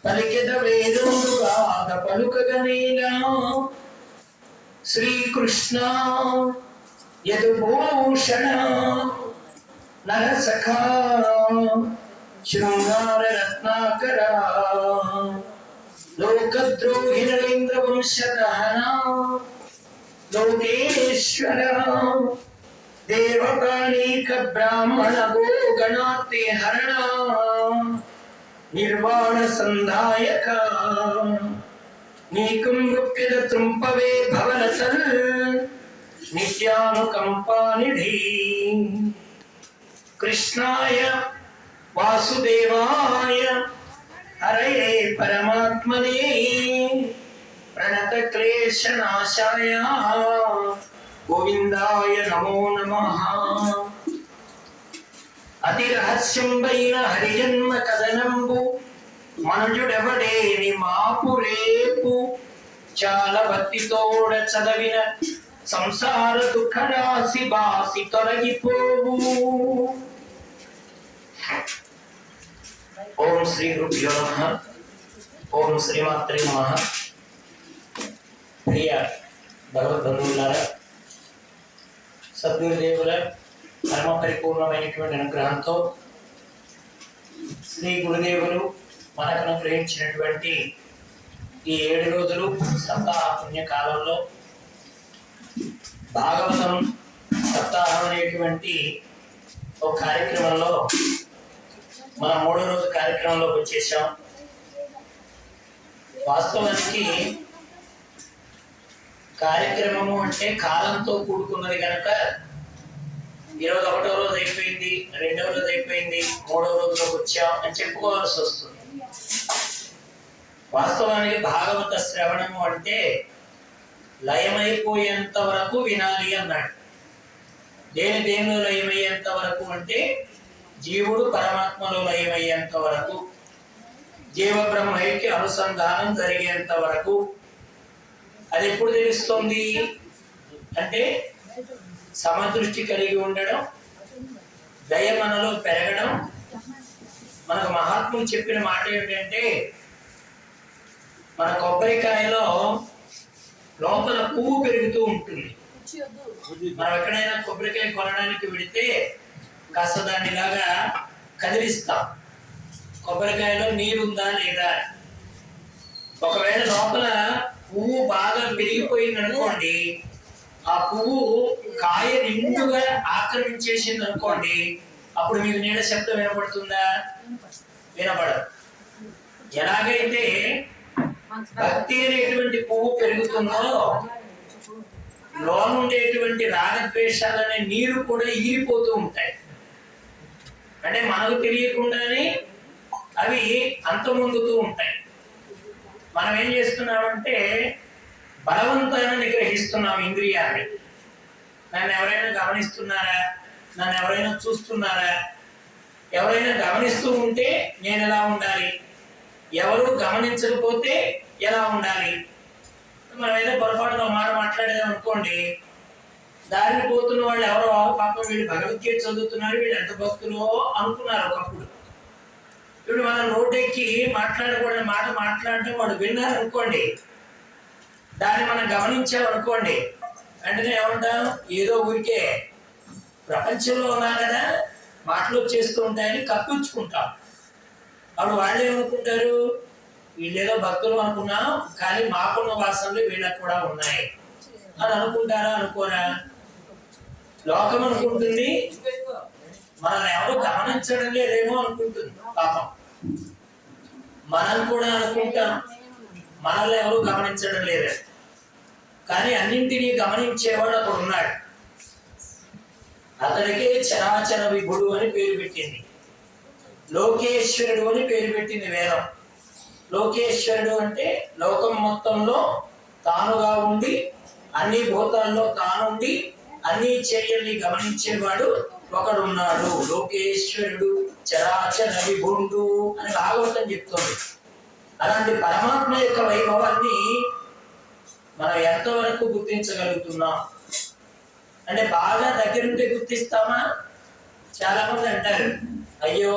పలికెద వేదముగాక పలుకగనేలా శ్రీకృష్ణ యదుభూషణ నరసఖా శృంగార రత్నాకర లోకద్రోహి నరేంద్ర వంశదహన లోకేశ్వర దేవప్రాణీక బ్రాహ్మణ గో గణాతి హరణ నిర్వాణ సంధాయక నీకం గుప్యద త్రుంపవే భవనసల్ నిత్యానుకంపానిధి కృష్ణాయ వాసుదేవాయ హరయే పరమాత్మనే ప్రణత క్లేశనాశాయ గోవిందాయ నమో నమః. అతి రహస్యంబైన హరిజన్మ కథనంబు మనుజుడెవడేని మాపు రేపు చాలా భక్తితోడ చదవిన సంసార దుఃఖరాశి బాసి తొలగిపోవు. ఓం శ్రీ గురుభ్యో నమః. ఓం శ్రీమాత్రే నమః. ప్రియ భగవద్బంధువులారా, సద్గురుదేవుల పరమ పరిపూర్ణమైనటువంటి అనుగ్రహంతో శ్రీ గురుదేవులు మనకు అనుగ్రహించినటువంటి ఈ 7 రోజులు సప్తాహ పుణ్యకాలంలో భాగవతం సప్తాహం అనేటువంటి ఒక కార్యక్రమంలో మనం 3వ రోజు కార్యక్రమంలోకి వచ్చేసాం. వాస్తవానికి కార్యక్రమము అంటే కాలంతో కూడుకున్నది కనుక ఈరోజు 1వ రోజు అయిపోయింది, 2వ రోజు అయిపోయింది, 3వ రోజులోకి వచ్చాం అని చెప్పుకోవాల్సి వస్తుంది. వాస్తవానికి భాగవత శ్రవణము అంటే లయమైపోయేంత వరకు వినాలి అన్నాడు. దేనిలో లయమయ్యేంత వరకు అంటే జీవుడు పరమాత్మలో లయమయ్యేంత వరకు, జీవ బ్రహ్మైక్య అనుసంధానం జరిగేంత వరకు. అది ఎప్పుడు తెలుస్తుంది అంటే సమదృష్టి కలిగి ఉండడం, దయ మనలో పెరగడం. మనకు మహాత్ములు చెప్పిన మాట ఏమిటంటే, మన కొబ్బరికాయలో లోపల పువ్వు పెరుగుతూ ఉంటుంది. మనం ఎక్కడైనా కొబ్బరికాయ కొనడానికి వెడితే కాస్త దాన్ని ఇలాగా కదిలిస్తాం, కొబ్బరికాయలో నీరుందా లేదా. ఒకవేళ లోపల పువ్వు బాగా పెరిగిపోయింది అనుకోండి, ఆ పువ్వు కాయ నిండుగా ఆక్రమించేసింది అనుకోండి, అప్పుడు మీకు నీడ శబ్దం వినపడుతుందా? వినపడదు. ఎలాగైతే భక్తి అనేటువంటి పువ్వు పెరుగుతుందో లోనుండేటువంటి రాగద్వేషాలనే నీరు కూడా ఈరిపోతూ ఉంటాయి. అంటే మనకు తెలియకుండానే అవి అంతమొందుతూ ఉంటాయి. మనం ఏం చేస్తున్నామంటే బలవంతాన్ని నిగ్రహిస్తున్నాం ఇంద్రియాన్ని. నన్ను ఎవరైనా గమనిస్తున్నారా, నన్ను ఎవరైనా చూస్తున్నారా, ఎవరైనా గమనిస్తూ ఉంటే నేను ఎలా ఉండాలి, ఎవరు గమనించకపోతే ఎలా ఉండాలి. మనం ఏదో పొరపాటుగా మాట మాట్లాడేదాం అనుకోండి, దారిని పోతున్న వాళ్ళు ఎవరో పాపం వీళ్ళు భగవద్గీత చదువుతున్నారు, వీళ్ళు ఎంత భక్తులు అనుకున్నారు ఒకప్పుడు. ఇప్పుడు మనం రోడ్డు ఎక్కి మాట్లాడకూడని మాట మాట్లాడటం వాడు విన్నారు అనుకోండి, దాన్ని మనం గమనించామనుకోండి, వెంటనే ఏమంటాం, ఏదో ఊరికే ప్రపంచంలో ఉన్నా కదా మాటలు వచ్చేస్తూ ఉంటాయని కప్పించుకుంటాం. అప్పుడు వాళ్ళు ఏమనుకుంటారు, వీళ్ళేదో భక్తులు అనుకున్నాం కానీ మాకున్న వాసనలు వీళ్ళకు కూడా ఉన్నాయి అని అనుకుంటారా? అనుకోరా? లోకం అనుకుంటుంది మనల్ని ఎవరు గమనించడం లేదేమో అనుకుంటుంది. పాపం మనం కూడా అనుకుంటాం మనల్ని ఎవరు గమనించడం లేదు. కానీ అన్నింటినీ గమనించేవాడు అక్కడ ఉన్నాడు. అతడికే చరాచర విభుడు అని పేరు పెట్టింది, లోకేశ్వరుడు అని పేరు పెట్టింది వేదం. లోకేశ్వరుడు అంటే లోకం మొత్తంలో తానుగా ఉండి, అన్ని భూతాల్లో తానుండి అన్ని చర్యల్ని గమనించేవాడు ఒకడున్నాడు. లోకేశ్వరుడు చరాచర విభుండు అని భాగవతం చెప్తుంది. అలాంటి పరమాత్మ యొక్క వైభవాన్ని మనం ఎంతవరకు గుర్తించగలుగుతున్నాం అంటే, బాగా దగ్గరుంటే గుర్తిస్తామా? చాలా మంది అంటారు, అయ్యో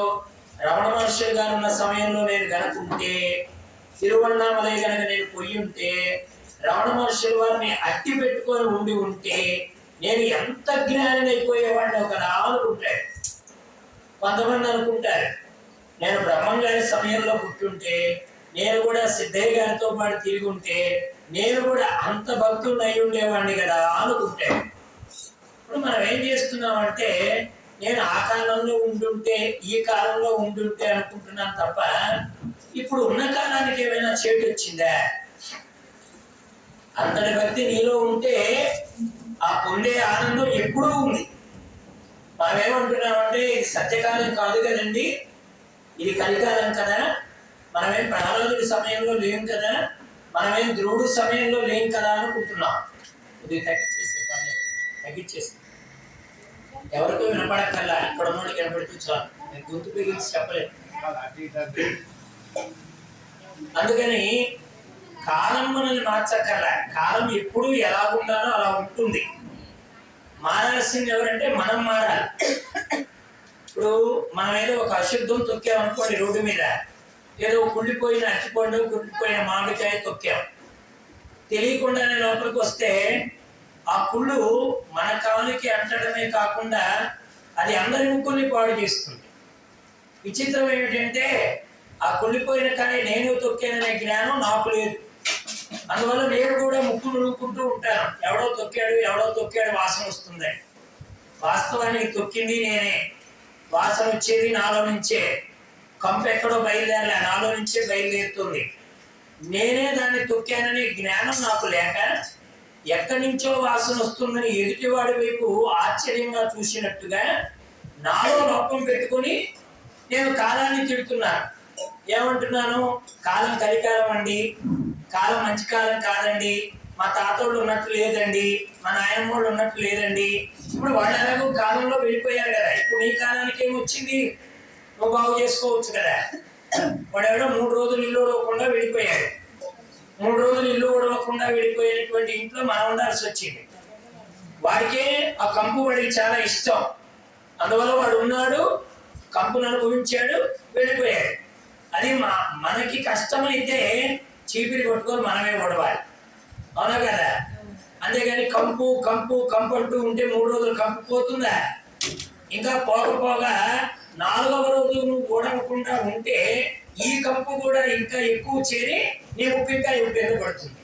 రమణ మహర్షులు గారు ఉన్న సమయంలో నేను గనుకుంటే, తిరువన్నామలై గనక నేను పోయి ఉంటే, రమణ మహర్షుల వారిని అట్టి పెట్టుకొని ఉండి ఉంటే నేను ఎంత జ్ఞాని అయిపోయేవాడిని ఒకలా అనుకుంటాడు. కొంతమంది అనుకుంటారు నేను బ్రహ్మం గారి సమయంలో పుట్టుంటే, నేను కూడా సిద్ధయ్య గారితో పాటు తిరిగి ఉంటే నేను కూడా అంత భక్తుడిని అయి ఉండేవాడిని కదా అనుకుంటాడు. ఇప్పుడు మనం ఏం చేస్తున్నామంటే, నేను ఆ కాలంలో ఉండుంటే ఈ కాలంలో ఉండుంటే అనుకుంటున్నాను తప్ప ఇప్పుడు ఉన్న కాలానికి ఏమైనా చేటు వచ్చిందా? అంతటి భక్తి నీలో ఉంటే ఆ పొందే ఆనందం ఎప్పుడూ ఉంది. మనం ఏమంటున్నామంటే ఇది సత్యకాలం కాదు కదండి, ఇది కలికాలం కదా, మనమేం ప్రహ్లాదుడి సమయంలో లేం కదా, మనమేం ధ్రువుడు సమయంలో లేం కదా అనుకుంటున్నాం. ఇది తగ్గించేసే పర్లేదు, తగ్గించేసి ఎవరికో వినపడక్కల్లా, ఇక్కడ ఉన్నోడికి వినపడితే చాలు. నేను గొంతు పిగిల్చి చెప్పలేదు. అందుకని కాలం మనల్ని మార్చక్కర్లా, కాలం ఎప్పుడు ఎలా ఉండాలో అలా ఉంటుంది. మారాల్సింది ఎవరంటే మనం మారాలి. ఇప్పుడు మనం ఏదో ఒక అశుద్ధం తొక్కామనుకోండి, రోడ్డు మీద ఏదో కుళ్ళిపోయిన అరటిపండు, కుళ్ళిపోయిన మామిడికాయ తొక్కాం, తెలియకుండానే లోపలికి వస్తే ఆ కుళ్ళు మన కాలుకి అంటడమే కాకుండా అది అందరి ముక్కుల్ని పాడు చేస్తుంది. విచిత్రం ఏమిటంటే ఆ కుళ్ళిపోయిన కాయ నేను తొక్కాననే జ్ఞానం నాకు లేదు. అందువల్ల నేను కూడా ముక్కు నుడుకుంటూ ఉంటాను, ఎవడో తొక్కాడు వాసన వస్తుంది. వాస్తవానికి తొక్కింది నేనే, వాసన వచ్చేది నాలో నుంచే, కంపు ఎక్కడో బయలుదేరలే, నాలో నుంచే బయలుదేరుతుంది. నేనే దాన్ని తొక్కాననే జ్ఞానం నాకు లేక ఎక్కడి నుంచో వాసన వస్తుందని ఎదుటివాడి వైపు ఆశ్చర్యంగా చూసినట్టుగా నాలో లోపం పెట్టుకుని నేను కాలాన్ని తిడుతున్నాను. ఏమంటున్నాను? కాలం కలికాలం అండి, కాలం మంచి కాలం కాదండి, మా తాతోళ్ళు ఉన్నట్టు లేదండి, మా నాయనమ్మోళ్ళు ఉన్నట్టు లేదండి. ఇప్పుడు వాళ్ళు ఎలాగో కాలంలో వెళ్ళిపోయారు కదా, ఇప్పుడు నీ కాలానికి ఏమొచ్చింది? నువ్వు బాగు చేసుకోవచ్చు కదా. వాడెవడో 3 రోజులు ఇల్లు ఉడవకుండా వెళ్ళిపోయాడు. 3 రోజులు ఇల్లు ఉడవకుండా వెళ్ళిపోయినటువంటి ఇంట్లో మనం ఉండాల్సి వచ్చింది. వాడికే ఆ కంపు వాడికి చాలా ఇష్టం, అందువల్ల వాడు ఉన్నాడు, కంపును అనుభవించాడు, వెళ్ళిపోయాడు. అది మనకి కష్టమైతే చీపిరి కొట్టుకొని మనమే ఉడవాలి, అవునా కదా? అంతేగాని కంపు కంపు కంపు అంటూ ఉంటే 3 రోజులు కంపు పోతుందా? ఇంకా పోకపోగా 4వ రోజు నువ్వు ఓడవకుండా ఉంటే ఈ కంపు కూడా ఇంకా ఎక్కువ చేరి నీ ముక్కు ఇంకా ఇబ్బంది పడుతుంది.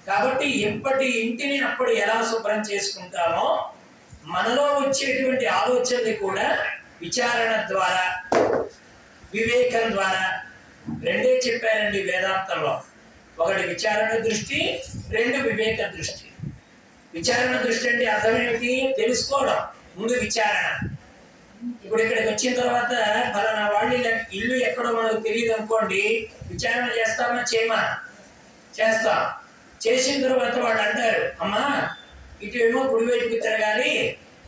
కాబట్టి ఎప్పటి ఇంటిని అప్పుడు ఎలా శుభ్రం చేసుకుంటామో మనలో వచ్చేటువంటి ఆలోచనలు కూడా విచారణ ద్వారా, వివేకం ద్వారా, రెండే చెప్పారండి వేదాంతంలో. ఒకటి విచారణ దృష్టి, 2 వివేక దృష్టి. విచారణ దృష్టి అంటే అర్థం ఏమిటి? తెలుసుకోవడం, ముందు విచారణ. ఇప్పుడు ఇక్కడికి వచ్చిన తర్వాత ఫలానా వాళ్ళు ఇల్లు ఎక్కడో మనకు తెలియదు అనుకోండి, విచారణ చేస్తామా చేయమా? చేస్తాం. చేసిన తర్వాత వాళ్ళు అంటారు, అమ్మా ఇటు ఏమో కుడివైపుకి తిరగాలి,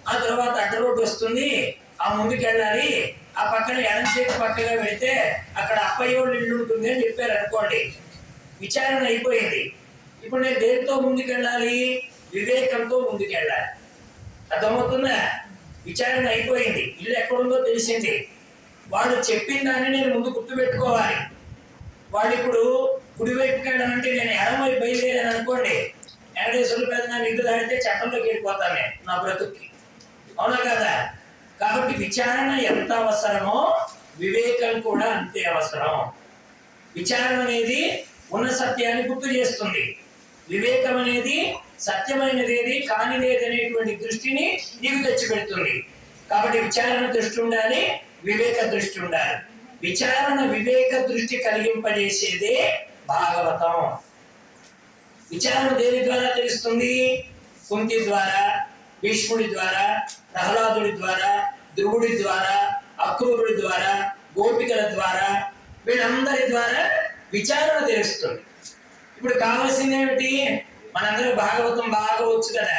ఆ తర్వాత అడ్డ రోడ్డు వస్తుంది, ఆ ముందుకు వెళ్ళాలి, ఆ పక్కన ఎడం చేతి పక్కగా వెళితే అక్కడ అప్పయ్యోళ్ళు ఇల్లు ఉంటుంది అని చెప్పారు అనుకోండి, విచారణ అయిపోయింది. ఇప్పుడు నేను దేనితో ముందుకెళ్ళాలి? వివేకంతో ముందుకెళ్ళాలి. అర్థమవుతుందా? విచారణ అయిపోయింది, ఇల్లు ఎక్కడుందో తెలిసింది. వాళ్ళు చెప్పిన దాన్ని నేను ముందు గుర్తుపెట్టుకోవాలి. వాళ్ళు ఇప్పుడు కుడివైపుకి వెళ్ళాలంటే నేను ఎడమవైపు బయలుదేరాను అనుకోండి, వెంకటేశ్వరుల పెద్ద నా ఇల్లు దాడితే చట్టంలోకి వెళ్ళిపోతాను నేను నా బ్రతుక్కి, అవునా కదా? కాబట్టి విచారణ ఎంత అవసరమో వివేకం కూడా అంతే అవసరం. విచారణ అనేది ఉన్న సత్యాన్ని గుర్తు చేస్తుంది, వివేకం అనేది సత్యమైనదేది కానిదేది అనేటువంటి దృష్టిని నీకు తెచ్చిపెడుతుంది. కాబట్టి విచారణ దృష్టి ఉండాలి, వివేక దృష్టి ఉండాలి. విచారణ వివేక దృష్టి కలిగింపజేసేదే భాగవతం. విచారణ దేని ద్వారా తెలుస్తుంది? కుంతి ద్వారా, భీష్ముడి ద్వారా, ప్రహ్లాదుడి ద్వారా, ధ్రువుడి ద్వారా, అక్రూరుడి ద్వారా, గోపికల ద్వారా, వీళ్ళందరి ద్వారా విచారణ తెలుస్తుంది. ఇప్పుడు కావాల్సింది ఏమిటి? మనందరూ భాగవతం బాగా వచ్చు కదా,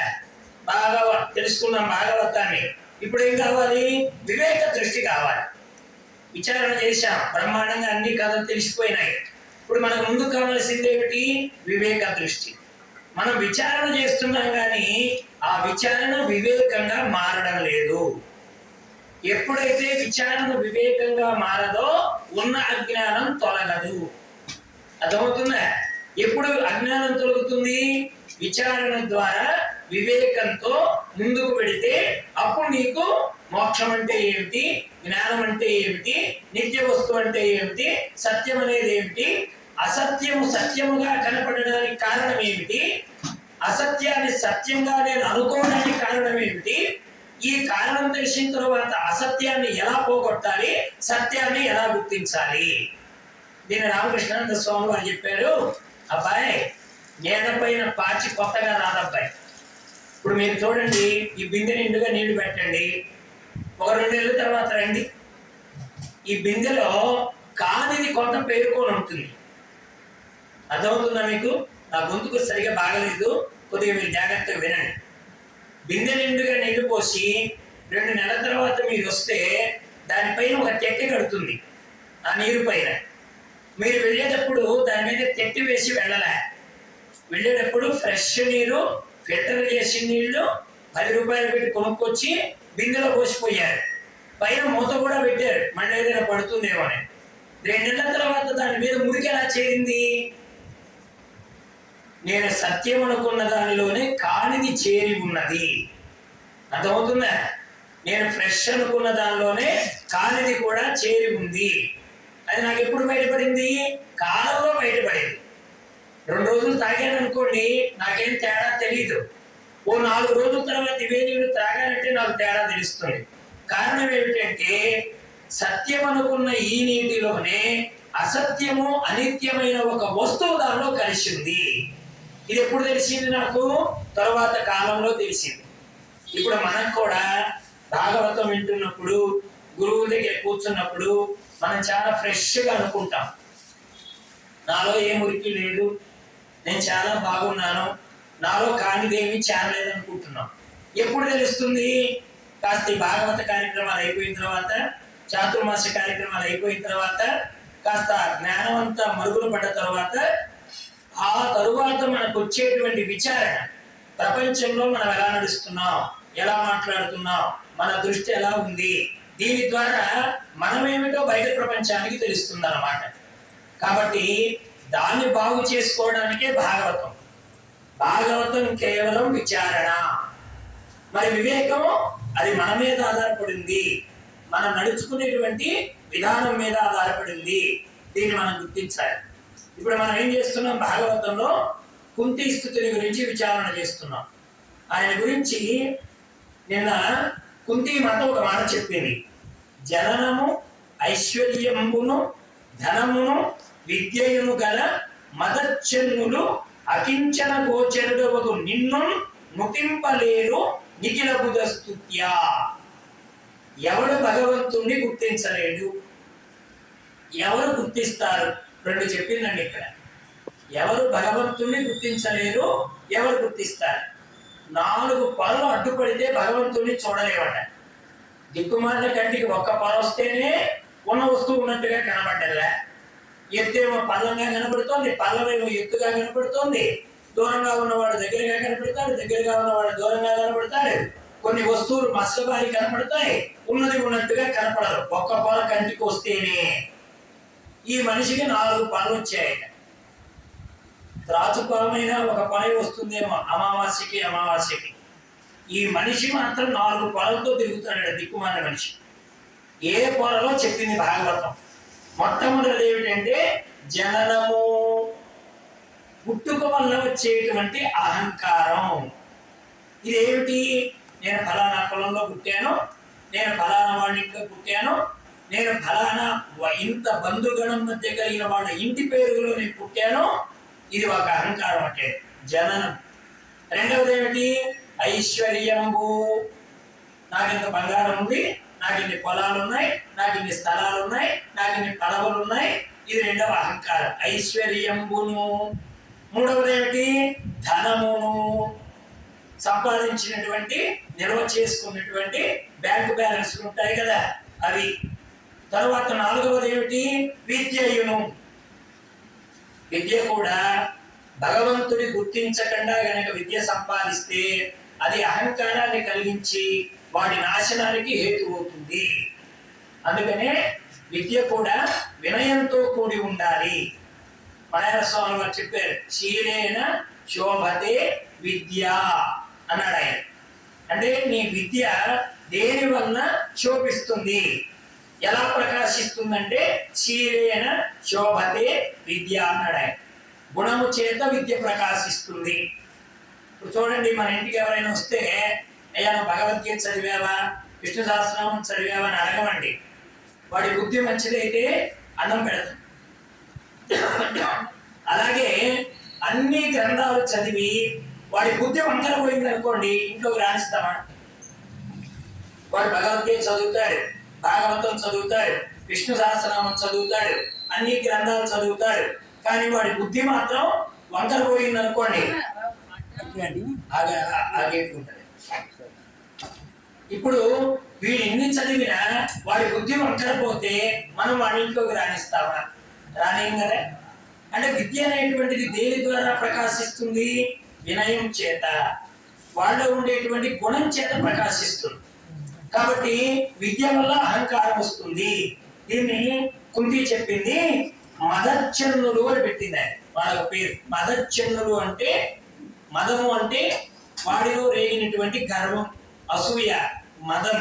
బాగా తెలుసుకున్నాం భాగవతాన్ని. ఇప్పుడు ఏం కావాలి? వివేక దృష్టి కావాలి. విచారణ చేశాం, బ్రహ్మాండంగా అన్ని కథలు తెలిసిపోయినాయి. ఇప్పుడు మనకు ముందు కావాల్సింది ఏమిటి? వివేక దృష్టి. మనం విచారణ చేస్తున్నాం కానీ ఆ విచారణ వివేకంగా మారడం లేదు. ఎప్పుడైతే విచారణ వివేకంగా మారదో ఉన్న అజ్ఞానం తొలగదు. అర్థమవుతుందా? ఎప్పుడు అజ్ఞానం తొలగుతుంది? విచారణ ద్వారా వివేకంతో ముందుకు వెళితే అప్పుడు నీకు మోక్షం అంటే ఏమిటి, జ్ఞానం అంటే ఏమిటి, నిత్య వస్తువు అంటే ఏమిటి, సత్యం అనేది ఏమిటి, అసత్యము సత్యముగా కనపడడానికి కారణం ఏమిటి, అసత్యాన్ని సత్యంగా నేను అనుకోవడానికి కారణం ఏమిటి, ఈ కారణం తెలిసిన తర్వాత అసత్యాన్ని ఎలా పోగొట్టాలి, సత్యాన్ని ఎలా గుర్తించాలి. దీని రామకృష్ణానంద స్వామి వారు చెప్పారు, అబ్బాయి నేల పైన పాచి కొత్తగా రాదబ్బాయి. ఇప్పుడు మీరు చూడండి, ఈ బిందె నిండుగా నీళ్లు పెట్టండి, ఒక 2 నెలల తర్వాత రండి, ఈ బిందెలో కానిది కొంత పేరుకొని ఉంటుంది. అర్థమవుతుందా మీకు? నా గొంతుకు సరిగా బాగలేదు, కొద్దిగా మీరు జాగ్రత్తగా వినండి. బిందె నిండుగా నీళ్లు పోసి 2 నెలల తర్వాత మీరు వస్తే దానిపైన ఒక తెట్టి కడుతుంది. ఆ నీరు పైన మీరు వెళ్ళేటప్పుడు దాని మీద తెట్టి వేసి వెళ్ళలే. వెళ్ళేటప్పుడు ఫ్రెష్ నీరు, ఫిల్టర్ చేసిన నీళ్లు 10 రూపాయలు పెట్టి కొనుక్కొచ్చి బిందెలో పోసిపోయారు. పైన మూత కూడా పెట్టారు, మళ్ళీ ఏదైనా పడుతుందేమో అని. 2 నెలల తర్వాత దాని మీద మురికి ఎలా చేరింది? నేను సత్యం అనుకున్న దానిలోనే కానిది చేరి ఉన్నది. అర్థమవుతుందా? నేను ఫ్రెష్ అనుకున్న దానిలోనే కానిది కూడా చేరి ఉంది. అది నాకు ఎప్పుడు బయటపడింది? కాలంలో బయటపడింది. 2 రోజులు తాగాను అనుకోండి, నాకేం తేడా తెలియదు. ఓ 4 రోజుల తర్వాత ఇవే నీళ్ళు తాగానంటే నాకు తేడా తెలుస్తుంది. కారణం ఏమిటంటే సత్యం అనుకున్న ఈ నీటిలోనే అసత్యము అనిత్యమైన ఒక వస్తువు దానిలో కలిసింది. ఇది ఎప్పుడు తెలిసింది నాకు? తరువాత కాలంలో తెలిసింది. ఇప్పుడు మనకు కూడా భాగవతం వింటున్నప్పుడు, గురువు దగ్గర కూర్చున్నప్పుడు మనం చాలా ఫ్రెష్గా అనుకుంటాం, నాలో ఏ మురికి లేదు, నేను చాలా బాగున్నాను, నాలో కానిదేమీ చేరలేదు అనుకుంటున్నాం. ఎప్పుడు తెలుస్తుంది? కాస్త ఈ భాగవత కార్యక్రమాలు అయిపోయిన తర్వాత, చాతుర్మాస కార్యక్రమాలు అయిపోయిన తర్వాత, కాస్త జ్ఞానం అంతా మరుగులు పడ్డ తర్వాత, ఆ తరువాత మనకు వచ్చేటువంటి విచారణ, ప్రపంచంలో మనం ఎలా నడుస్తున్నాం, ఎలా మాట్లాడుతున్నాం, మన దృష్టి ఎలా ఉంది, దీని ద్వారా మనమేమిటో బయట ప్రపంచానికి తెలుస్తుంది అన్నమాట. కాబట్టి దాన్ని బాగు చేసుకోవడానికే భాగవతం. భాగవతం కేవలం విచారణ. మరి వివేకము అది మన మీద ఆధారపడింది, మనం నడుచుకునేటువంటి విధానం మీద ఆధారపడింది. దీన్ని మనం గుర్తించాలి. ఇప్పుడు మనం ఏం చేస్తున్నాం? భాగవతంలో కుంతి స్థుతిని గురించి విచారణ చేస్తున్నాం. ఆయన గురించి నిన్న కుంతి మాత ఒక మాట చెప్పింది. జననము ఐశ్వర్యమును ధనమును విద్యయును గల మదచ్చన్నులు అకించన గోచరుడవగు నిన్ను నుతింపలేరు నిఖిల బుధస్తుత్యా. ఎవడు భగవంతుణ్ణి గుర్తించలేడు, ఎవరు గుర్తిస్తారు? 2 చెప్పిందండి ఇక్కడ. ఎవరు భగవంతుణ్ణి గుర్తించలేరు, ఎవరు గుర్తిస్తారు? 4 పొరలు అడ్డుపడితే భగవంతుణ్ణి చూడలేవట. దిక్కుమాలిన కంటికి ఒక్క పొర వస్తేనే ఉన్న వస్తువు ఉన్నట్టుగా కనబడ్డలే. ఎత్తేమో పల్లంగా కనపడుతోంది, పల్లమేమో ఎత్తుగా కనపడుతోంది. దూరంగా ఉన్నవాడు దగ్గరగా కనపడతాడు, దగ్గరగా ఉన్నవాడు దూరంగా కనపడతాడు. కొన్ని వస్తువులు మసలబారి కనపడతాయి, ఉన్నది ఉన్నట్టుగా కనపడదు. ఒక్క పొర కంటికి వస్తేనే. ఈ మనిషికి 4 పనులు వచ్చాయట. త్రాచుపరమైన ఒక పని వస్తుందేమో అమావాస్యకి. ఈ మనిషి మాత్రం 4 పొరలతో తిరుగుతాడు, దిక్కుమాల మనిషి. ఏ పొరలో చెప్పింది భాగవతం? మొట్టమొదటిది ఏమిటంటే జననము, పుట్టుక వల్ల వచ్చేటువంటి అహంకారం. ఇదేమిటి? నేను ఫలానా కులంలో పుట్టాను, నేను ఫలానా వాడి ఇంట్లో పుట్టాను, నేను ఫలానా ఇంత బంధుగణం మధ్య కలిగిన వాళ్ళ ఇంటి పేరులో నేను పుట్టాను. ఇది ఒక అహంకారం అంటే జననం. రెండవది ఏమిటి? ఐశ్వర్యంబు. నాకు ఇంత బంగారం ఉంది, నాకు ఇన్ని పొలాలు ఉన్నాయి, నాకు ఇన్ని స్థలాలు ఉన్నాయి, నాకు ఇన్ని పదవులు ఉన్నాయి. ఇది రెండవ అహంకారం, ఐశ్వర్యంబును. మూడవది ఏమిటి? ధనమును. సంపాదించినటువంటి, నిల్వ చేసుకున్నటువంటి బ్యాంకు బ్యాలెన్స్ ఉంటాయి కదా, అవి. తర్వాత 4వది ఏమిటి? విద్యయును. విద్య కూడా భగవంతుడి గుర్తించకుండా గనక విద్య సంపాదిస్తే అది అహంకారాన్ని కలిగించి వాడి నాశనానికి హేతు అవుతుంది. అందుకనే విద్య కూడా వినయంతో కూడి ఉండాలి. మలయాళ స్వామి వారు చెప్పారు, శీలేన శోభతే విద్య అన్నాడు ఆయన. అంటే నీ విద్య దేని వలన శోభిస్తుంది, ఎలా ప్రకాశిస్తుందంటే శీలేన శోభతే విద్య అన్నాడు ఆయన. గుణము చేత విద్య ప్రకాశిస్తుంది. ఇప్పుడు చూడండి, మన ఇంటికి ఎవరైనా వస్తే అయ్యా నువ్వు భగవద్గీత చదివావా, విష్ణు సహస్రనామం చదివావా అని అడగమండి. వాడి బుద్ధి మంచిదైతే అన్నం పెడతాం. అలాగే అన్ని గ్రంథాలు చదివి వాడి బుద్ధి వంకర పోయింది అనుకోండి, ఇంట్లోకి రాణిస్తామా? వాడు భగవద్గీత చదువుతాడు, భాగవతం చదువుతాడు, విష్ణు సహస్రనామం చదువుతాడు, అన్ని గ్రంథాలు చదువుతాడు, కానీ వాడి బుద్ధి మాత్రం వంకర పోయింది అనుకోండి, ఆగేట్టుకుంటాడు. ఇప్పుడు వీడు ఎన్ని చదివినా వాడి బుద్ధి వంకర పోతే మనం వాడి ఇంట్లోకి రాణిస్తామా? రానేం కదా. అంటే విద్య అనేటువంటిది దేని ద్వారా ప్రకాశిస్తుంది? వినయం చేత, వాళ్ళలో ఉండేటువంటి గుణం చేత ప్రకాశిస్తుంది. కాబట్టి విద్య వల్ల అహంకారం వస్తుంది. దీన్ని కుంతి చెప్పింది మదచ్చన్నులు అని పెట్టింది. వాళ్ళ పేరు మదచ్చన్నులు. అంటే మదము అంటే వాడిలో రేగినటువంటి గర్వం, అసూయ, మదం,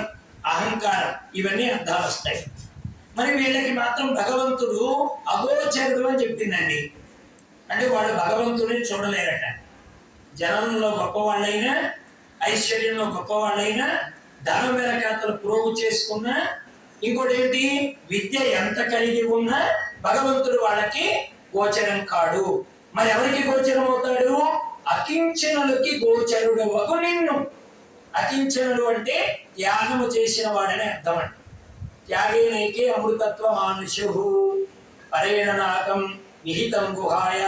అహంకారం, ఇవన్నీ అర్థాలు వస్తాయి. మరి వీళ్ళకి మాత్రం భగవంతుడు అగోచరుడు అని చెప్పిందండి. అంటే వాళ్ళు భగవంతుడిని చూడలేరట. జనంలో గొప్పవాళ్ళైనా, ఐశ్వర్యంలో గొప్పవాళ్ళైనా, ధనం వెనకాతలు ప్రోగు చేసుకున్నా, ఇంకోటి ఏంటి, విద్య ఎంత కలిగి ఉన్నా భగవంతుడు వాళ్ళకి గోచరం కాడు. మరి ఎవరికి గోచరం అవుతాడు? అకించనులకి గోచరుడు ఒక నిన్ను. అకించనుడు అంటే త్యాగము చేసిన వాడని అర్థం అండి. త్యాగేనైకే అమృతత్వ మానుషు పరేణ నాకం నిహితం గుహాయ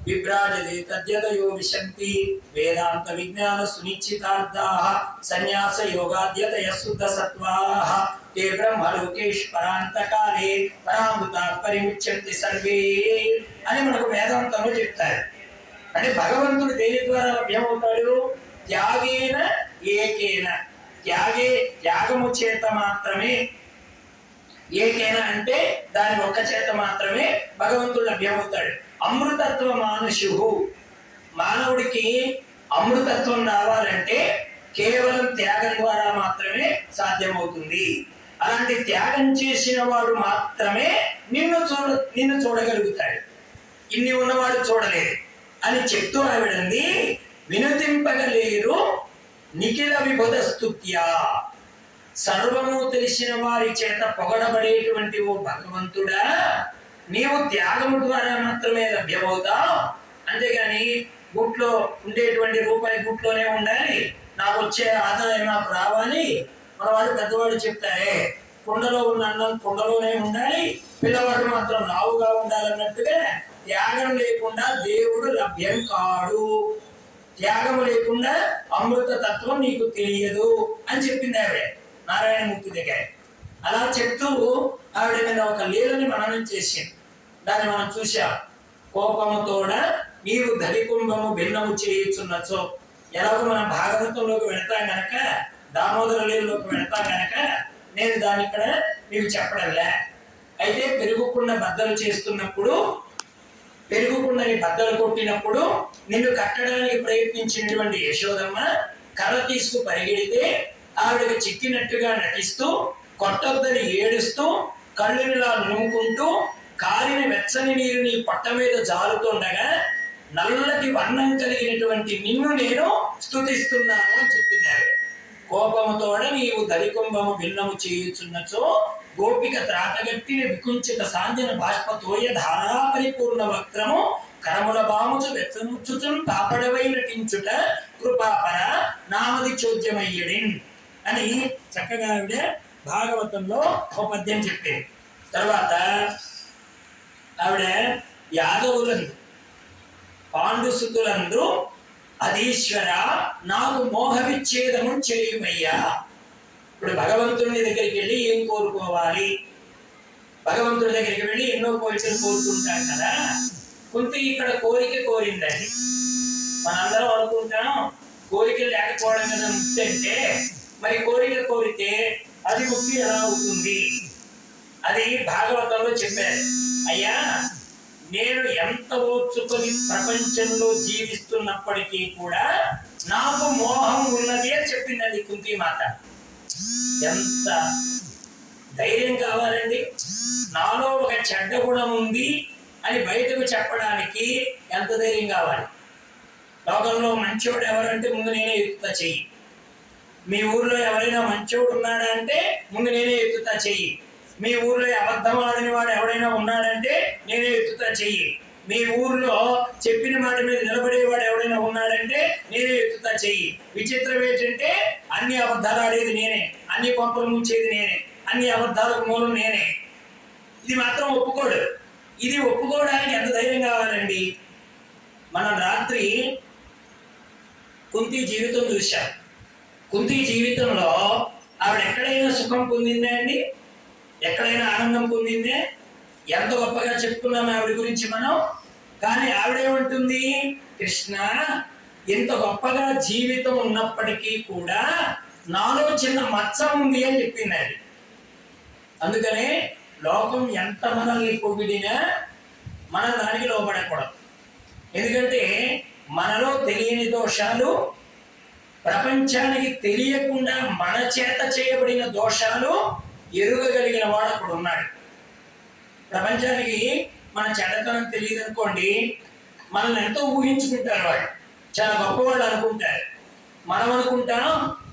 విభ్రాజతే తద్యతయో విశంతి వేదాంత విజ్ఞాన సునిశ్చితార్థాః సన్యాస యోగాద్యతయ శుద్ధ సత్వాః తే బ్రహ్మలోకేశ్వరాంతకాలే పరామృతాః పరిముచ్యంతి సర్వే అని మనకు వేదాంతంలో చెప్తారు. అంటే భగవంతుడు దేని ద్వారా లభ్యమవుతాడు? త్యాగేన ఏకేన, త్యాగము చేత మాత్రమే. ఏకేన అంటే దాని ఒక్క చేత మాత్రమే భగవంతుడు లభ్యమవుతాడు. అమృతత్వ మానుషు, మానవుడికి అమృతత్వం రావాలంటే కేవలం త్యాగం ద్వారా మాత్రమే సాధ్యమవుతుంది. అలాంటి త్యాగం చేసిన వాడు మాత్రమే నిన్ను చూడగలుగుతాడు. ఇన్ని ఉన్నవాడు చూడలేదు అని చెప్తూ ఆవిడంది, వినుతింపగలేరు నిఖిల విభుద స్తుత్యా. సర్వము తెలిసిన వారి చేత పొగడబడేటువంటి ఓ భగవంతుడా, నీవు త్యాగము ద్వారా మాత్రమే లభ్యమవుతావు. అంతేగాని గుట్లో ఉండేటువంటి రూపాయి గుట్లోనే ఉండాలి, నాకు వచ్చే ఆదాయం నాకు రావాలి. మన వాడు పెద్దవాడు చెప్తారే, కుండలో ఉన్న అన్నం కుండలోనే ఉండాలి, పిల్లవాడు మాత్రం లావుగా ఉండాలన్నట్టుగా త్యాగం లేకుండా దేవుడు లభ్యం కాడు. త్యాగము లేకుండా అమృత తత్వం నీకు తెలియదు అని చెప్పింది ఆవిడ నారాయణమూర్తి దగ్గర. అలా చెప్తూ ఆవిడ నేను ఒక లీలని మననం చేసింది. దాన్ని మనం చూసాం. కోపముతోడ నీవు ధరికుంభము భిన్నము చేయుచున్నచో. ఎలాగో మనం భాగవతంలోకి వెళతాం గనక, దామోదర లీలలోకి వెళతాం గనక నేను దాని ఇక్కడ నీవు చెప్పడంలే. అయితే పెరుగుకుండా బద్దలు చేస్తున్నప్పుడు, పెరుగుకుండని బద్దలు కొట్టినప్పుడు నిన్ను కట్టడానికి ప్రయత్నించినటువంటి యశోదమ్మ కర్ర తీసుకు పరిగెడితే ఆవిడకి చిక్కినట్టుగా నటిస్తూ, కొట్టొద్దని ఏడుస్తూ, కళ్ళునిలా నూముకుంటూ, కారిన వెచ్చని నీరు నీ పొట్ట మీద జారుతుండగా నల్లటి వర్ణం కలిగినటువంటి నిన్ను నేను స్తుతిస్తున్నాను అని చెప్పింది ఆవిడ. కోపముతోడ నీవు దరికుంభము భిన్నము చేయుచున్నచో గోపిక త్రాతగట్టిన వికుంచిత సాంజన బాష్పతోయ ధారా పరిపూర్ణ వక్రము కరముల బాముచు వెచ్చముచ్చుచున్ పాపడవై నటించుట కృపాపర నామది చోద్యమయ్యడిన్ అని చక్కగా ఆవిడ భాగవతంలో ఒక పద్యం చెప్పేది. తర్వాత ఆవిడ యాదవులందు పాండుసుతులందు అధీశ్వర నాకు మోహ విచ్ఛేదము చేయుమయ్యా. ఇప్పుడు భగవంతుని దగ్గరికి వెళ్ళి ఏం కోరుకోవాలి? భగవంతుడి దగ్గరికి వెళ్ళి ఎన్నో కోరికలు కోరుకుంటాం కదా. కుంతి ఇక్కడ కోరిక కోరిందండి. మనందరం అనుకుంటాం కోరికలు లేకపోవడం కదా ముక్తి అంటే. మరి కోరిక కోరితే అది ముక్తి ఎలా అవుతుంది? అది భాగవతంలో చెప్పారు. అయ్యా, నేను ఎంత ఓర్చుకొని ప్రపంచంలో జీవిస్తున్నప్పటికీ కూడా నాకు మోహం ఉన్నది అని చెప్పిందండి కుంతీమాత. ఎంత ధైర్యం కావాలండి! నాలో ఒక చెడ్డ గుణం ఉంది అని బయటకు చెప్పడానికి ఎంత ధైర్యం కావాలి? లోకంలో మంచోడు ఎవరంటే ముందు నేనే ఎత్తుతా చెయ్యి. మీ ఊర్లో ఎవరైనా మంచోడు ఉన్నాడా అంటే ముందు నేనే ఎత్తుతా చెయ్యి. మీ ఊర్లో అబద్ధం ఆడని వాడు ఎవరైనా ఉన్నాడంటే నేనే ఎత్తుతా చెయ్యి. మీ ఊర్లో చెప్పిన మాట మీద నిలబడేవాడు ఎవరైనా ఉన్నాడంటే నేనే ఎత్తుతా చెయ్యి. విచిత్రం ఏంటంటే అన్ని అబద్ధాలు ఆడేది నేనే, అన్ని కొంపలు ముంచేది నేనే, అన్ని అబద్ధాలకు మూలం నేనే. ఇది మాత్రం ఒప్పుకోడు. ఇది ఒప్పుకోవడానికి ఎంత ధైర్యం కావాలండి? మనం రాత్రి కుంతి జీవితం చూశాం. కుంతి జీవితంలో ఆవిడ ఎక్కడైనా సుఖం పొందిందే అండి? ఎక్కడైనా ఆనందం పొందిందే? ఎంత గొప్పగా చెప్తున్నాం ఆవిడ గురించి మనం. కానీ ఆవిడేమంటుంది? కృష్ణ, ఇంత గొప్పగా జీవితం ఉన్నప్పటికీ కూడా నాలో చిన్న మచ్చ ఉంది అని చెప్పిందండి. అందుకనే లోకం ఎంత మనల్ని పొగిడినా మనం దానికి లోపడకూడదు. ఎందుకంటే మనలో తెలియని దోషాలు, ప్రపంచానికి తెలియకుండా మన చేత చేయబడిన దోషాలు ఎరుగగలిగిన వాడు అక్కడ ఉన్నాడు. ప్రపంచానికి మన చెడ్డతనం తెలియదు అనుకోండి, మనల్ని ఎంతో ఊహించుకుంటారు. వాళ్ళు చాలా గొప్పవాళ్ళు అనుకుంటారు. మనం అనుకుంటాం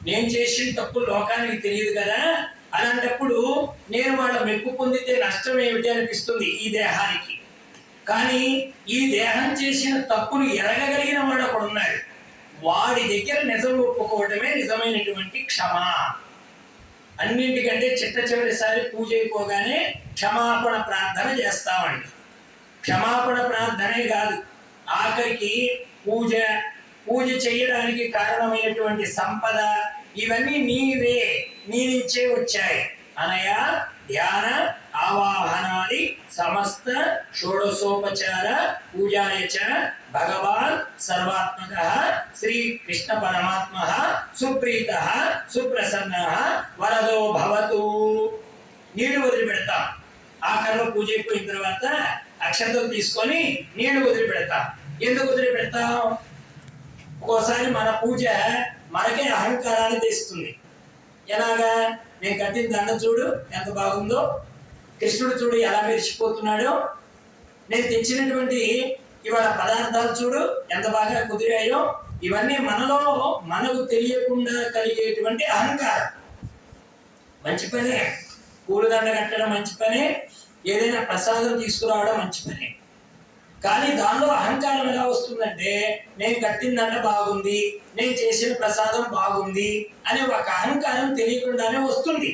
నేను చేసిన తప్పు లోకానికి తెలియదు కదా, అలాంటప్పుడు నేను వాళ్ళ మెప్పు పొందితే నష్టం ఏమిటి అనిపిస్తుంది ఈ దేహానికి. కానీ ఈ దేహం చేసిన తప్పును ఎరగగలిగిన వాడు అక్కడ ఉన్నాడు. వాడి దగ్గర నిజం ఒప్పుకోవటమే నిజమైనటువంటి క్షమ. అన్నింటికంటే చిట్ట చివరిసారి పూజ అయిపోగానే క్షమాపణ ప్రార్థన చేస్తామండి. క్షమాపణ ప్రార్థనే కాదు, ఆఖరికి పూజ చేయడానికి కారణమైనటువంటి సంపద ఇవన్నీ నీవే, నీ నుంచే వచ్చాయి. అనయ ధ్యాన ఆవాహనాది సమస్త షోడశోపచార పూజాయచ భగవాన్ సర్వాత్మక శ్రీ కృష్ణ పరమాత్మ సుప్రీత సుప్రసన్న వరదో భవతు. నీళ్లు వదిలిపెడతాం. ఆఖరిలో పూజ అయిపోయిన తర్వాత అక్షంతలు తీసుకొని నీళ్లు వదిలిపెడతాం. ఎందుకు వదిలిపెడతాం? ఒక్కోసారి మన పూజ మనకే అహంకారాన్ని తెస్తుంది. ఎలాగా? నేను కట్టిన దండ చూడు ఎంత బాగుందో, కృష్ణుడు చూడు ఎలా మెరిసిపోతున్నాడో, నేను తెచ్చినటువంటి ఇవాళ పదార్థాలు చూడు ఎంత బాగా కుదిరాయో. ఇవన్నీ మనలో మనకు తెలియకుండా కలిగేటువంటి అహంకారం. మంచి పనే, పూలదండ కట్టడం మంచి పనే, ఏదైనా ప్రసాదం తీసుకురావడం మంచి పనే. కానీ దానిలో అహంకారం ఎలా వస్తుందంటే నేను కట్టిన దండ బాగుంది, నేను చేసిన ప్రసాదం బాగుంది అనే ఒక అహంకారం తెలియకుండానే వస్తుంది.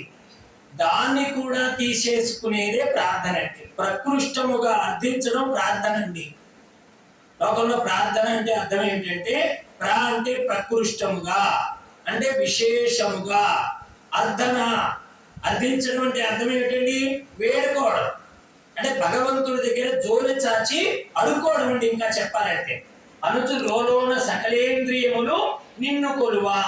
దాన్ని కూడా తీసేసుకునేదే ప్రార్థన అంటే. ప్రకృష్టముగా అర్థించడం ప్రార్థన అండి. లోకంలో ప్రార్థన అంటే అర్థం ఏంటంటే అంటే ప్రకృష్టముగా అంటే విశేషముగా, అర్థించడం అంటే అర్థం ఏమిటండి? వేడుకోవడం అంటే భగవంతుడి దగ్గర జోలి చాచి అడుక్కోవడం అండి. ఇంకా చెప్పాలంటే అనుచు లోలోన సకలేంద్రియములు నిన్ను కొలువా.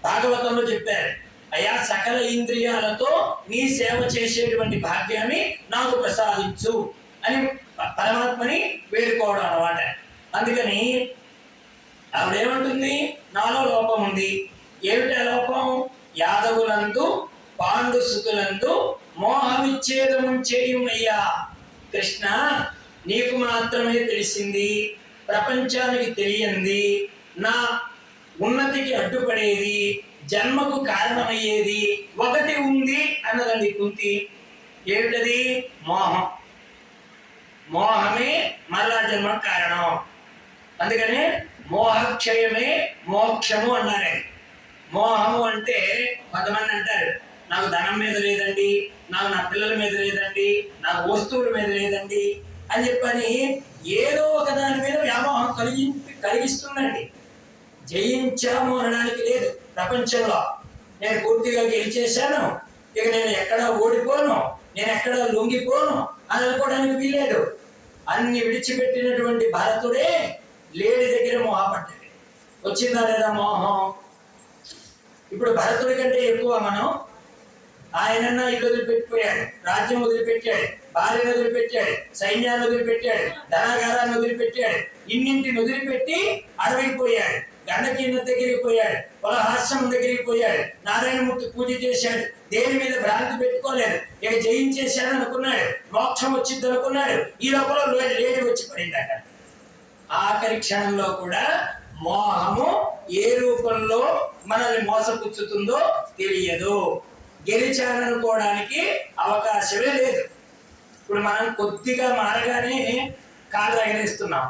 భాగవతంలో చెప్పారు, అయ్యా సకల ఇంద్రియాలతో నీ సేవ చేసేటువంటి భాగ్యాన్ని నాకు ప్రసాదించు అని పరమాత్మని వేడుకోవడం అన్నమాట. అందుకని ఆవిడేమంటుంది? నాలో లోపం ఉంది. ఏమిటా లోపం? యాదవులందు పాండు సుతులందు మోహవిచ్ఛేదము చేయుమయ్యా. కృష్ణ, నీకు మాత్రమే తెలిసింది, ప్రపంచానికి తెలియంది, నా ఉన్నతికి అడ్డుపడేది, జన్మకు కారణమయ్యేది ఒకటి ఉంది అన్నదండి కుంతి. ఏమిటది? మోహం. మోహమే మరలా జన్మకు కారణం. అందుకనే మోహక్షయమే మోక్షము అన్నారే. మోహము అంటే కొంతమంది అంటారు, నాకు ధనం మీద లేదండి, నాకు నా పిల్లల మీద లేదండి, నాకు వస్తువుల మీద లేదండి అని చెప్పని ఏదో ఒక దాని మీద వ్యామోహం కలిగిస్తుందండి. జయించాము అనడానికి లేదు ప్రపంచంలో. నేను పూర్తిగా గెలిచేశాను, ఇక నేను ఎక్కడా ఓడిపోను, నేను ఎక్కడా లొంగిపోను అని అనుకోవడానికి వీలేదు. అన్ని విడిచిపెట్టినటువంటి భరతుడే లేడి దగ్గర మోహపడ్డాడు. వచ్చిందా లేదా మోహం? ఇప్పుడు భరతుడి కంటే ఎక్కువ మనం. ఆయనన్నా ఇల్లు వదిలిపెట్టిపోయాడు, రాజ్యం వదిలిపెట్టాడు, భార్యను వదిలిపెట్టాడు, సైన్యాన్ని వదిలిపెట్టాడు, ధనాగారాన్ని వదిలిపెట్టాడు, ఇన్నింటిని వదిలిపెట్టి అడవికి పోయాడు, గండకీన దగ్గరికి పోయాడు, కులహాస్యం దగ్గరికి పోయాడు, నారాయణమూర్తి పూజ చేశాడు, దేని మీద భ్రాంతి పెట్టుకోలేదు, ఇక జయించేశాడు అనుకున్నాడు, మోక్షం వచ్చింది అనుకున్నాడు. ఈ లోపల లేడి వచ్చి పడింది అక్కడ. ఆఖరి క్షణంలో కూడా మోహము ఏ రూపంలో మనల్ని మోసపుచ్చుతుందో తెలియదు. గెలిచాననుకోవడానికి అవకాశమే లేదు. ఇప్పుడు మనం కొద్దిగా మారగానే కాళ్ళు ఎగరేస్తున్నాం,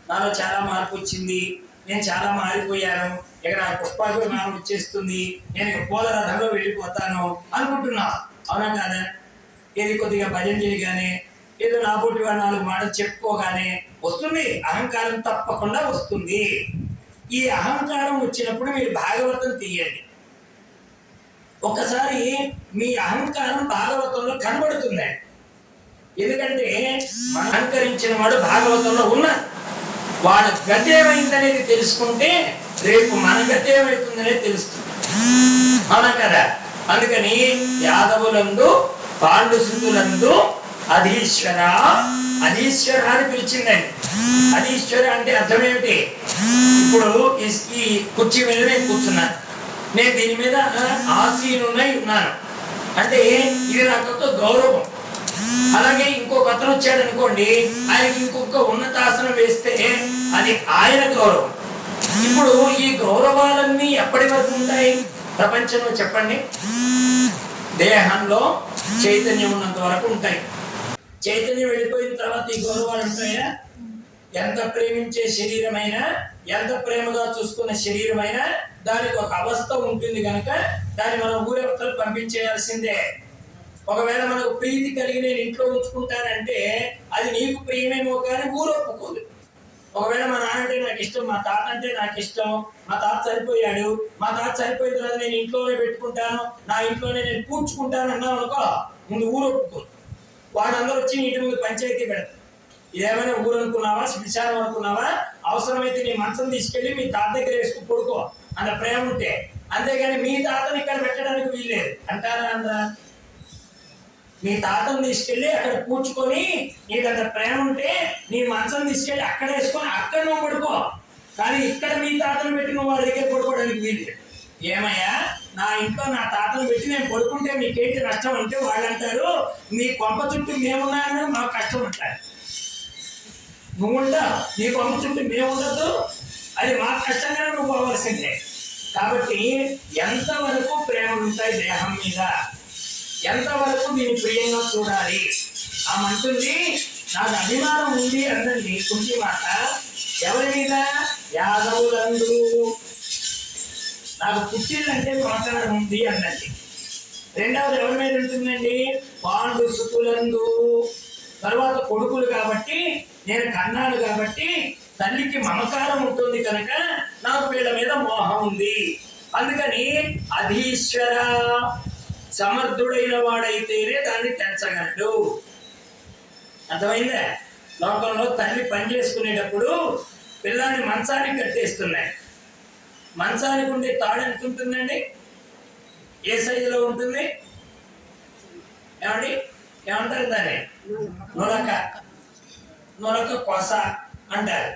నాలో చాలా మార్పు వచ్చింది, నేను చాలా మారిపోయాను, ఇక నాకు పుష్పాభిమానం వచ్చేస్తుంది, నేను పూల రథంలో వెళ్ళిపోతాను అనుకుంటున్నాం. అవునా కాదా? ఇది కొద్దిగా భజన చేయగానే, ఏదో నా పుట్టి వాడు 4 మాటలు చెప్పుకోగానే వస్తుంది అహంకారం, తప్పకుండా వస్తుంది. ఈ అహంకారం వచ్చినప్పుడు మీరు భాగవతం తీయండి. ఒకసారి మీ అహంకారం భాగవతంలో కనబడుతుంది. ఎందుకంటే మన అహంకరించిన వాడు భాగవతంలో ఉన్నాడు. వాడు గతి ఏమైందనేది తెలుసుకుంటే రేపు మన గతి ఏమైతుందనేది తెలుస్తుంది. అవునా కదా? అందుకని యాదవులందు పాండుసుతులందు అధీశ్వర, అధీశ్వర అని పిలిచిందండి. అధీశ్వర అంటే అర్థం ఏమిటి? ఇప్పుడు ఈ కుర్చీ మీద నేను కూర్చున్నాను, నేను దీని మీద ఆసీనునై ఉన్నాను అంటే ఇది నాకు గౌరవం. అలాగే ఇంకొక అతను వచ్చాడు అనుకోండి, ఆయనకి ఇంకొక ఉన్నతాసనం వేస్తే అది ఆయన గౌరవం. ఇప్పుడు ఈ గౌరవాలన్నీ ఎప్పటి వరకు ఉంటాయి ప్రపంచంలో చెప్పండి? దేహంలో చైతన్యం ఉన్నంత వరకు ఉంటాయి. చైతన్యం వెళ్ళిపోయిన తర్వాత ఈ గౌరవాలు ఉంటాయా? ఎంత ప్రేమించే శరీరమైనా, ఎంత ప్రేమగా చూసుకున్న శరీరమైనా దానికి ఒక అవస్థ ఉంటుంది కనుక దాన్ని మనం ఊరవతలు పంపించేయాల్సిందే. ఒకవేళ మనకు ప్రీతి కలిగి నేను ఇంట్లో ఉంచుకుంటానంటే అది నీకు ప్రియమేమో కానీ ఊరు ఒప్పుకోదు. ఒకవేళ మా నాన్న అంటే నాకు ఇష్టం, మా తాత అంటే నాకు ఇష్టం, మా తాత చనిపోయాడు, మా తాత చనిపోయిన తర్వాత నేను ఇంట్లోనే పెట్టుకుంటాను, నా ఇంట్లోనే నేను పూడ్చుకుంటాను అన్నావు అనుకో, ముందు ఊరు ఒప్పుకోదు. వాళ్ళందరూ వచ్చి ఇంటి ముందు పంచాయతీ పెడతారు. ఇదేమైనా ఊరు అనుకున్నావా, శ్మశానం అనుకున్నావా? అవసరమైతే నీ మంచం తీసుకెళ్ళి మీ తాత దగ్గర వేసుకుని పడుకో అన్న ప్రేమ ఉంటే. అంతేగాని మీ తాతను ఇక్కడ పెట్టడానికి వీల్లేదు అంటారా? అందరా నీ తాతను తీసుకెళ్ళి అక్కడ కూర్చుకొని నీకు అంత ప్రేమ ఉంటే నీ మంచం తీసుకెళ్ళి అక్కడ వేసుకొని అక్కడ నువ్వు పడుకో. కానీ ఇక్కడ మీ తాతను పెట్టి నువ్వు వాళ్ళ దగ్గర పడుకోవడానికి వీల్లేదు. ఏమయ్యా, నా ఇంట్లో నా తాతను పెట్టి నేను పడుకుంటే మీకేంటి నష్టం అంటే వాళ్ళు అంటారు, మీ కొంప చుట్టూ మేమున్నాయని మాకు కష్టం అంటారు. నువ్వు ఉంటావు, నీ కొంప చుట్టూ మేము ఉండద్దు, అది మాకు కష్టంగానే నువ్వు పోవాల్సిందే. కాబట్టి ఎంతవరకు ప్రేమలు ఉంటాయి దేహం మీద, ఎంతవరకు దీన్ని ప్రియంగా చూడాలి. ఆమె అంటుంది, నాకు అభిమానం ఉంది అందండి కుంటి మాట. ఎవరి మీద? యాదవులందు. నాకు పుట్టిల్లంటే మాట్లాడడం ఉంది అన్నది. రెండవది ఎవరి మీద ఉంటుందండి? పాండు సుతులందు. తర్వాత కొడుకులు కాబట్టి, నేను కన్నాను కాబట్టి తల్లికి మమకారం ఉంటుంది కనుక నాకు వీళ్ళ మీద మోహం ఉంది. అందుకని అధీశ్వర, సమర్థుడైన వాడైతేనే దాన్ని తెంచగలడు. అర్థమైందా? లోకంలో తల్లి పని చేసుకునేటప్పుడు పిల్లాన్ని మంచానికి కట్టేస్తున్నాయి. మంచానికి ఉండే తాడు ఎంత ఉంటుందండి? ఏ సైజులో ఉంటుంది? ఏమండి, ఏమంటారు దాన్ని? నొలక, నొలక కొస అంటారు.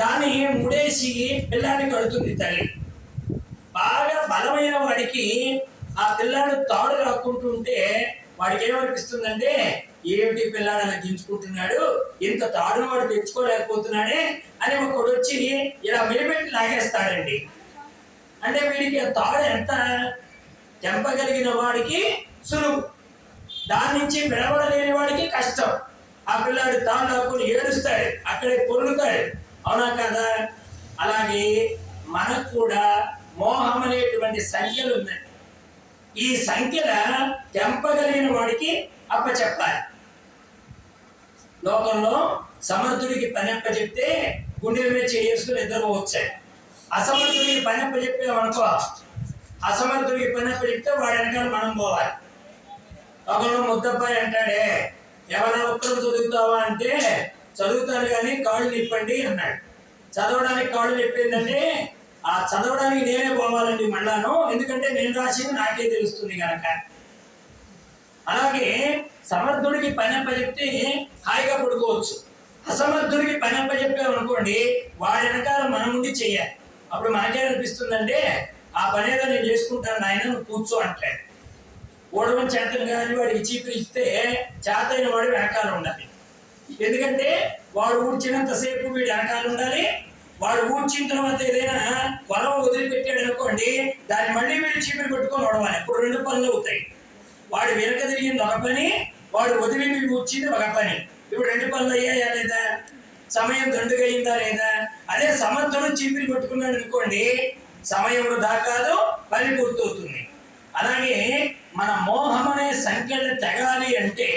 దాన్ని ముడేసి పిల్లాన్ని కడుతుంది తల్లి. బాగా బలమైన వాడికి ఆ పిల్లాడు తాడు రాకుంటుంటే వాడికి ఏమనిపిస్తుందంటే, ఏమిటి పిల్లాడు అలా గించుకుంటున్నాడు, ఇంత తాడును వాడు తెచ్చుకోలేకపోతున్నాడే అని ఒకడు వచ్చి ఇలా మెలిపెట్టి లాగేస్తాడండి. అంటే వీడికి ఆ తాడు ఎంత తెంపగలిగిన వాడికి సులువు, దాని నుంచి విడవడలేని వాడికి కష్టం. ఆ పిల్లాడు తాడు లాక్కుని ఏడుస్తాడు, అక్కడే పొరులుతాడు. అవునా కదా? అలాగే మనకు కూడా మోహం అనేటువంటి సంఖ్యలు ఉన్నాయి. ఈ సంఖ్యల తెంపగలిగిన వాడికి అప్పచెప్పాలి. లోకంలో సమర్థుడికి పని అప్పచెప్తే గుండెల మీద చేసుకుని నిద్రపోవచ్చాడు. అసమర్థుడికి పని అప్పచెప్పామనుకో, అసమర్థుడికి పని అప్పచెప్తే వాడి వెనకాల మనం పోవాలి. లోకంలో ముద్దబ్బాయి అంటాడే, ఎవరైనా ఉత్తరం చదువుతావా అంటే చదువుతాను కానీ కాళ్ళు నిప్పండి అన్నాడు. చదవడానికి కాళ్ళు నిప్పిందంటే ఆ చదవడానికి నేనే పోవాలండి మళ్ళాను, ఎందుకంటే నేను రాసింది నాకే తెలుస్తుంది కనుక. అలాగే సమర్థుడికి పని అప్పచెప్తే హాయిగా పడుకోవచ్చు. అసమర్థుడికి పని అప్పచెప్పామనుకోండి, వాడి వెనకాల మనం ఉండి చెయ్యాలి. అప్పుడు మనకేమనిపిస్తుందంటే, ఆ పని ఏదో నేను చేసుకుంటాను నాయన, నువ్వు కూర్చో అంటాడు. ఓడవని చేతను కానీ వాడికి చీపురు ఇస్తే చేతైన వాడు వెనకాల ఉండాలి. ఎందుకంటే వాడు ఊడ్చినంతసేపు వీడు వెనకాల ఉండాలి. వాడు ఊడ్చిన తర్వాత ఏదైనా కొరవ వదిలిపెట్టాడు అనుకోండి, దాన్ని మళ్ళీ వీడు చీపురు పెట్టుకొని ఓడవాలి. ఇప్పుడు 2 పనులు అవుతాయి. వాడు వెనక తిరిగింది ఒక పని, వాడు వదిలి వీడు ఊడ్చింది ఒక పని. ఇప్పుడు 2 పనులు అయ్యాయా లేదా? సమయం దండుగా అయిందా లేదా? అదే సమర్థుడు చీపిరి పెట్టుకున్నాడు అనుకోండి, సమయం వృధా కాదు, పని పూర్తవుతుంది. అలాగే మన మోహం అనే సంఖ్యలు తెగాలి అంటే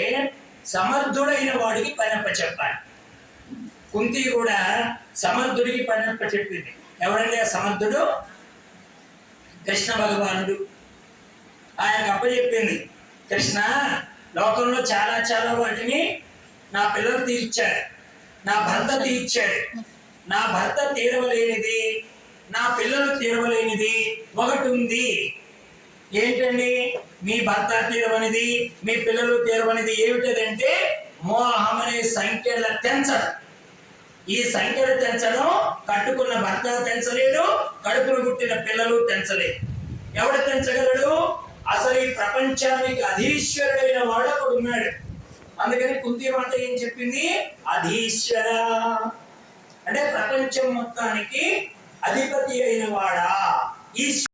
సమర్థుడైన వాడికి పని అప్పచెప్పాలి. కుంతి కూడా సమర్థుడికి పని అప్పచెప్పింది. ఎవరండి ఆ సమర్థుడు? కృష్ణ భగవానుడు. ఆయనకు అప్పచెప్పింది, కృష్ణ, లోకంలో చాలా చాలా వాటిని నా పిల్లలు తీర్చాడు, నా భర్త తీర్చాడు. నా భర్త తీరవలేనిది, నా పిల్లలు తీరవలేనిది ఒకటి ఉంది. ఏంటండి? మీ భర్త తీరవనిది, మీ పిల్లలు తీరవనిది ఏమిటంటే మోహం అనే సంఖ్యల తెంచడం. ఈ సంఖ్యలు తెంచడం కట్టుకున్న భర్త తెంచలేడు, కడుపును పుట్టిన పిల్లలు తెంచలేడు. ఎవడు తెంచగలడు? అసలు ఈ ప్రపంచానికి అధీశ్వరుడైన వాడు ఒకడు ఉన్నాడు. అందుకని కుంతి మాత ఏం చెప్పింది? అధీశ్వర అంటే ప్రపంచం మొత్తానికి అధిపతి అయిన వాడా, ఈశ్వర.